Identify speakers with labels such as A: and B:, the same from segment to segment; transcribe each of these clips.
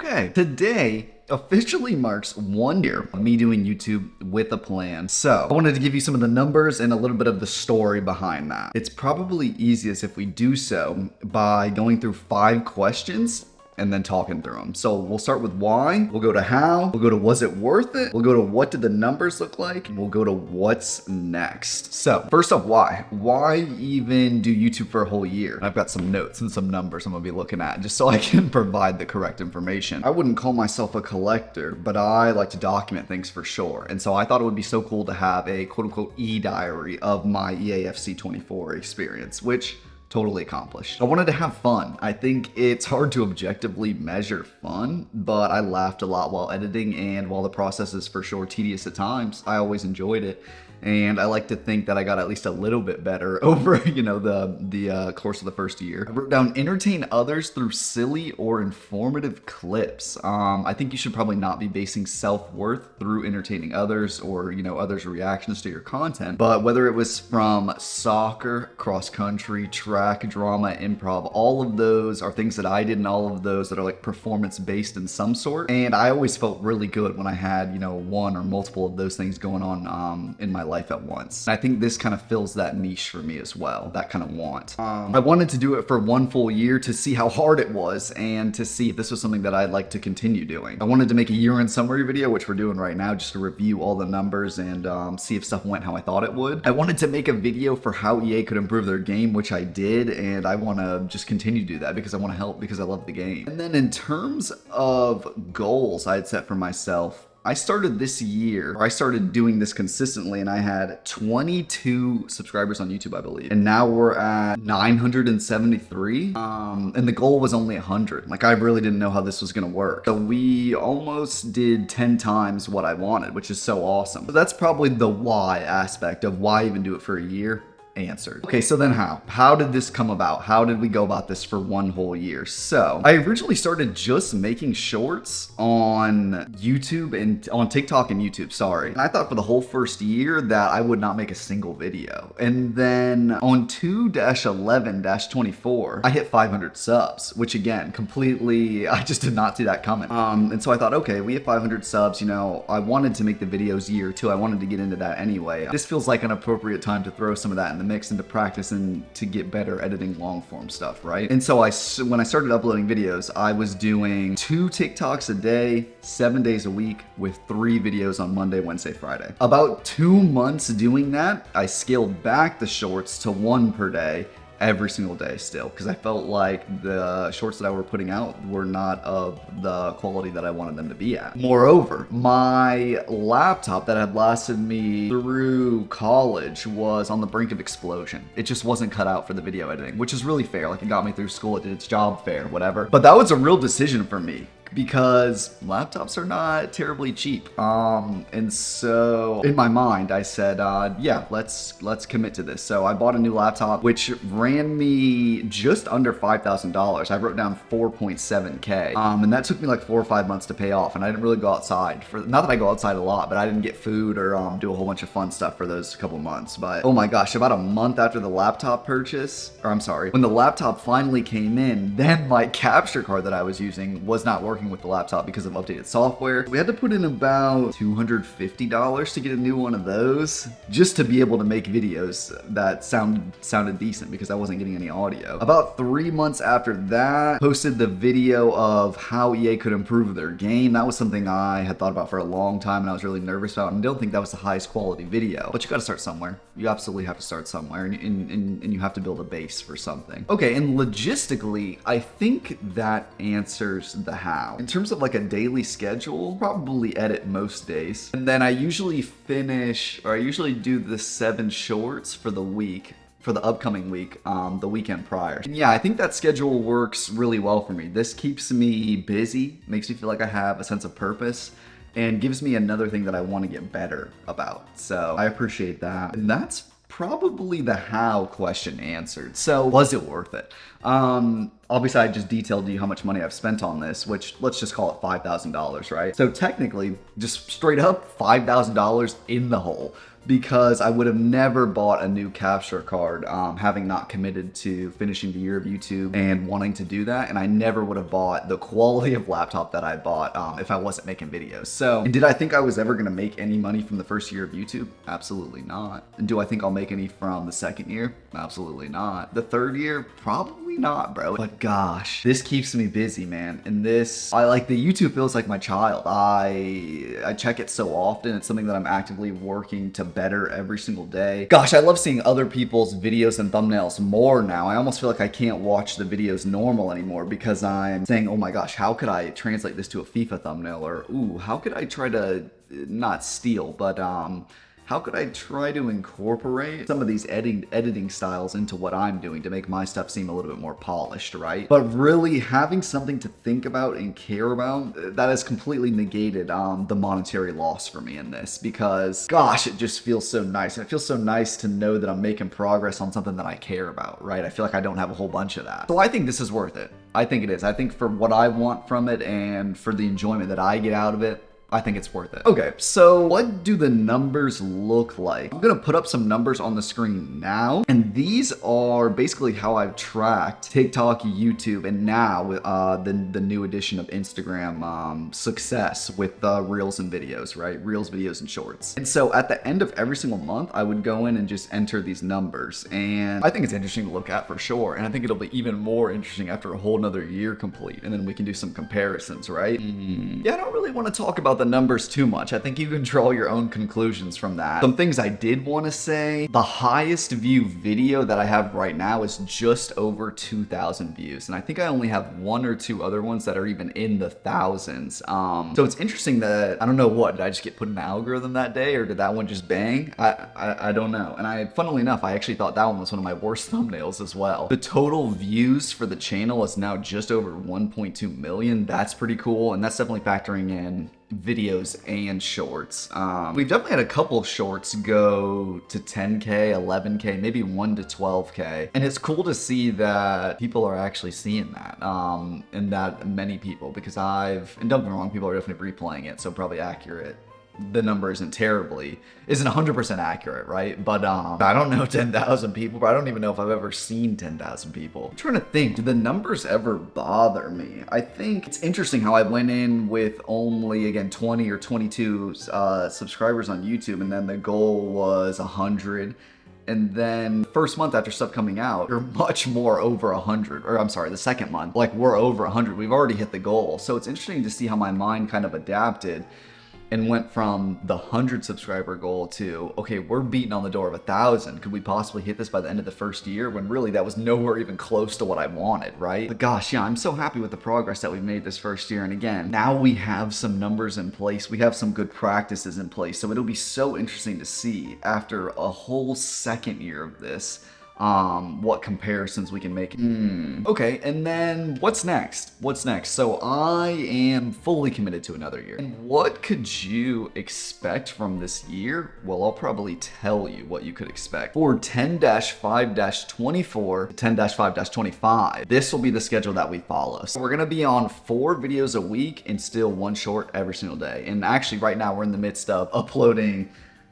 A: Okay, today officially marks 1 year of me doing YouTube with a plan. So I wanted to give you some of the numbers and a little bit of the story behind that. It's probably easiest if we do so by going through 5 questions and then talking through them. So we'll start with why, we'll go to how, we'll go to was it worth it, we'll go to what did the numbers look like, and we'll go to what's next. So first off, why? Why even do YouTube for a whole year? I've got some notes and some numbers I'm gonna be looking at just so I can provide the correct information. I wouldn't call myself a collector, but I like to document things for sure. And so I thought it would be so cool to have a quote unquote e-diary of my EAFC 24 experience, which totally accomplished. I wanted to have fun. I think it's hard to objectively measure fun, but I laughed a lot while editing, and while the process is for sure tedious at times, I always enjoyed it. And I like to think that I got at least a little bit better over, the course of the first year. I wrote down entertain others through silly or informative clips. I think you should probably not be basing self-worth through entertaining others or, others' reactions to your content. But whether it was from soccer, cross country, track, drama, improv, all of those are things that I did, and all of those that are like performance based in some sort. And I always felt really good when I had, one or multiple of those things going on in my life at once. And I think this kind of fills that niche for me as well, that kind of want. I wanted to do it for 1 full year to see how hard it was and to see if this was something that I'd like to continue doing. I wanted to make a year-end summary video, which we're doing right now, just to review all the numbers and see if stuff went how I thought it would. I wanted to make a video for how EA could improve their game, which I did, and I want to just continue to do that because I want to help, because I love the game. And then in terms of goals I had set for myself, I started doing this consistently, and I had 22 subscribers on YouTube, I believe. And now we're at 973. And the goal was only 100. Like, I really didn't know how this was gonna work. So we almost did 10 times what I wanted, which is so awesome. But that's probably the why aspect of why even do it for a year. Answered. Okay, so then how did this come about? How did we go about this for 1 whole year? So I originally started just making shorts on YouTube and on TikTok and YouTube, sorry. And I thought for the whole first year that I would not make a single video. And then on 2-11-24, I hit 500 subs, which again, I just did not see that coming. And so I thought, okay, we hit 500 subs, I wanted to make the videos year 2. I wanted to get into that anyway. This feels like an appropriate time to throw some of that in the mix into practice and to get better editing long form stuff, right? And so when I started uploading videos, I was doing 2 TikToks a day, 7 days a week, with 3 videos on Monday, Wednesday, Friday. About 2 months doing that, I scaled back the shorts to 1 per day every single day still, because I felt like the shorts that I were putting out were not of the quality that I wanted them to be at. Moreover, my laptop that had lasted me through college was on the brink of explosion. It just wasn't cut out for the video editing, which is really fair. Like, it got me through school, it did its job fair, whatever. But that was a real decision for me, because laptops are not terribly cheap. And so in my mind, I said, yeah, let's commit to this. So I bought a new laptop, which ran me just under $5,000. I wrote down 4.7K. And that took me like 4 or 5 months to pay off. And I didn't really go outside not that I go outside a lot, but I didn't get food or do a whole bunch of fun stuff for those couple months. But oh my gosh, about a month after the laptop purchase, when the laptop finally came in, then my capture card that I was using was not working with the laptop because of updated software. We had to put in about $250 to get a new one of those just to be able to make videos that sounded decent, because I wasn't getting any audio. About 3 months after that, posted the video of how EA could improve their game. That was something I had thought about for a long time, and I was really nervous about, and don't think that was the highest quality video. But you gotta start somewhere. You absolutely have to start somewhere, and you have to build a base for something. Okay, and logistically, I think that answers the how. In terms of like a daily schedule, probably edit most days. And then I usually do the 7 shorts for the week, for the upcoming week, the weekend prior. And yeah, I think that schedule works really well for me. This keeps me busy, makes me feel like I have a sense of purpose, and gives me another thing that I want to get better about. So I appreciate that. And that's probably the how question answered. So was it worth it? Obviously I just detailed to you how much money I've spent on this, which let's just call it $5,000, right? So technically, just straight up $5,000 in the hole. because I would have never bought a new capture card, having not committed to finishing the year of YouTube and wanting to do that. And I never would have bought the quality of laptop that I bought if I wasn't making videos. So, and did I think I was ever gonna make any money from the first year of YouTube? Absolutely not. And do I think I'll make any from the second year? Absolutely not. The third year? Probably not, bro. But gosh, this keeps me busy, man. And this, I like, the YouTube feels like my child. I check it so often. It's something that I'm actively working to better every single day. Gosh, I love seeing other people's videos and thumbnails more now. I almost feel like I can't watch the videos normal anymore because I'm saying, oh my gosh, how could I translate this to a FIFA thumbnail? Or, ooh, how could I try to not steal, but how could I try to incorporate some of these editing styles into what I'm doing to make my stuff seem a little bit more polished, right? But really having something to think about and care about, that has completely negated the monetary loss for me in this, because gosh, it just feels so nice. And it feels so nice to know that I'm making progress on something that I care about, right? I feel like I don't have a whole bunch of that. So I think this is worth it. I think it is. I think for what I want from it and for the enjoyment that I get out of it, I think it's worth it. Okay, so what do the numbers look like? I'm gonna put up some numbers on the screen now, and these are basically how I've tracked TikTok, YouTube, and now the new edition of Instagram success with Reels and videos, right? Reels, videos, and Shorts. And so at the end of every single month, I would go in and just enter these numbers, and I think it's interesting to look at for sure, and I think it'll be even more interesting after a whole nother year complete, and then we can do some comparisons, right? Yeah, I don't really want to talk about the numbers too much. I think you can draw your own conclusions from that. Some things I did want to say, the highest view video that I have right now is just over 2,000 views. And I think I only have one or two other ones that are even in the thousands. So it's interesting that, I don't know what, did I just get put in the algorithm that day, or did that one just bang? I don't know. And funnily enough, I actually thought that one was one of my worst thumbnails as well. The total views for the channel is now just over 1.2 million. That's pretty cool. And that's definitely factoring in videos and shorts. We've definitely had a couple shorts go to 10K, 11K, maybe 1 to 12K. And it's cool to see that people are actually seeing that, and that many people, because and don't get me wrong, people are definitely replaying it, so probably accurate. The number isn't 100% accurate, right? But I don't know 10,000 people, but I don't even know if I've ever seen 10,000 people. I'm trying to think, do the numbers ever bother me? I think it's interesting how I went in with only, again, 20 or 22 subscribers on YouTube, and then the goal was 100. And then first month after stuff coming out, you're much more over 100, or I'm sorry, the second month, like we're over 100. We've already hit the goal. So it's interesting to see how my mind kind of adapted and went from the 100 subscriber goal to, okay, we're beating on the door of 1,000. Could we possibly hit this by the end of the first year? When really that was nowhere even close to what I wanted, right? But gosh, yeah, I'm so happy with the progress that we've made this first year. And again, now we have some numbers in place. We have some good practices in place. So it'll be so interesting to see after a whole second year of this, what comparisons we can make. Okay, and then what's next? So I am fully committed to another year. And what could you expect from this year? Well, I'll probably tell you what you could expect. For 10-5-24, 10-5-25, this will be the schedule that we follow. So we're gonna be on 4 videos a week and still 1 short every single day. And actually right now we're in the midst of uploading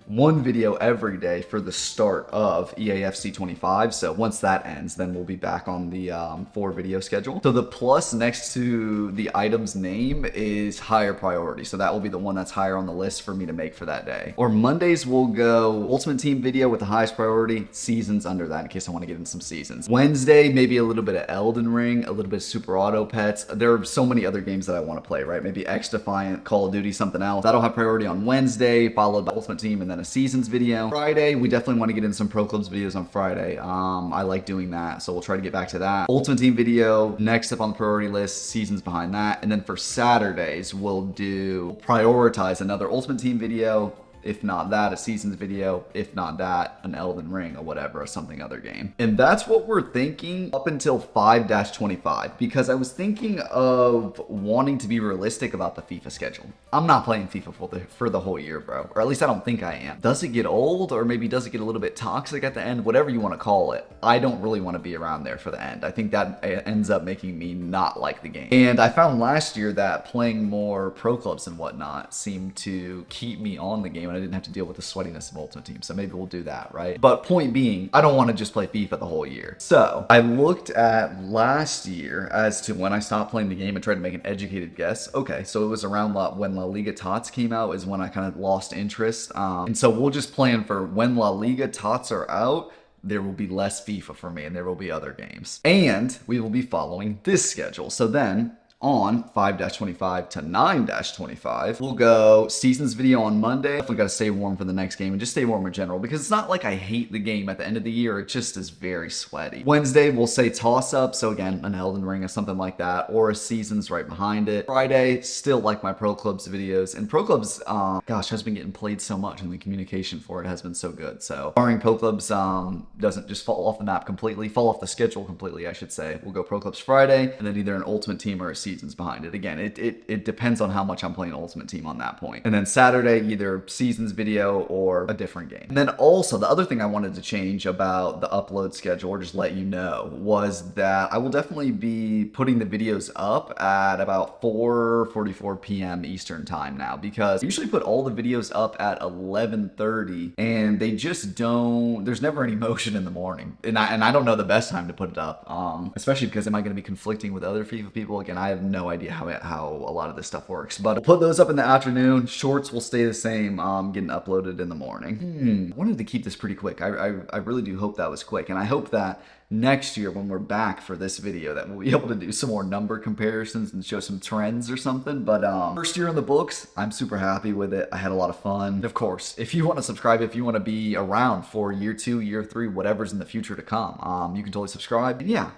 A: 1 video every day for the start of EAFC 25. So once that ends, then we'll be back on the 4 video schedule. So the plus next to the item's name is higher priority. So that will be the one that's higher on the list for me to make for that day. Or Mondays will go Ultimate Team video with the highest priority, seasons under that in case I want to get in some seasons. Wednesday, maybe a little bit of Elden Ring, a little bit of Super Auto Pets. There are so many other games that I want to play, right? Maybe X Defiant, Call of Duty, something else. That'll have priority on Wednesday, followed by Ultimate Team, and then a seasons video. Friday, we definitely want to get in some Pro Clubs videos on Friday. I like doing that, so we'll try to get back to that. Ultimate Team video, next up on the priority list, seasons behind that. And then for Saturdays, we'll prioritize another Ultimate Team video, if not that, a seasons video, if not that, an Elden Ring or whatever, or something other game. And that's what we're thinking up until 5-25, because I was thinking of wanting to be realistic about the FIFA schedule. I'm not playing FIFA for the whole year, bro, or at least I don't think I am. Does it get old, or maybe does it get a little bit toxic at the end? Whatever you want to call it, I don't really want to be around there for the end. I think that ends up making me not like the game. And I found last year that playing more Pro Clubs and whatnot seemed to keep me on the game, and I didn't have to deal with the sweatiness of Ultimate Team. So maybe we'll do that, right? But point being, I don't want to just play FIFA the whole year. So I looked at last year as to when I stopped playing the game and tried to make an educated guess. Okay, so it was around when La Liga Tots came out is when I kind of lost interest. And so we'll just plan for when La Liga Tots are out, there will be less FIFA for me and there will be other games. And we will be following this schedule. So then on 5-25 to 9-25, we'll go seasons video on Monday. We got to stay warm for the next game and just stay warm in general because it's not like I hate the game at the end of the year. It just is very sweaty. Wednesday, we'll say toss up. So again, an Elden Ring or something like that, or a seasons right behind it. Friday, still like my Pro Clubs videos, and Pro Clubs, gosh, has been getting played so much and the communication for it has been so good. So barring Pro Clubs doesn't just fall off the map completely, fall off the schedule completely, I should say. We'll go Pro Clubs Friday and then either an Ultimate Team or a seasons behind it. Again, it depends on how much I'm playing Ultimate Team on that point. And then Saturday, either seasons video or a different game. And then also the other thing I wanted to change about the upload schedule, or just let you know, was that I will definitely be putting the videos up at about 4:44 p.m. Eastern time now, because I usually put all the videos up at 11:30 and they just don't, there's never any motion in the morning. And I don't know the best time to put it up, especially because am I going to be conflicting with other FIFA people? Again, I have no idea how a lot of this stuff works, but I'll put those up in the afternoon. Shorts will stay the same, getting uploaded in the morning. I wanted to keep this pretty quick. I really do hope that was quick, and I hope that next year when we're back for this video that we'll be able to do some more number comparisons and show some trends or something. But first year in the books, I'm super happy with it. I had a lot of fun. And of course, if you want to subscribe, if you want to be around for year 2, year 3, whatever's in the future to come, you can totally subscribe. And yeah,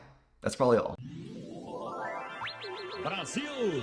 A: that's probably all.
B: Brasil!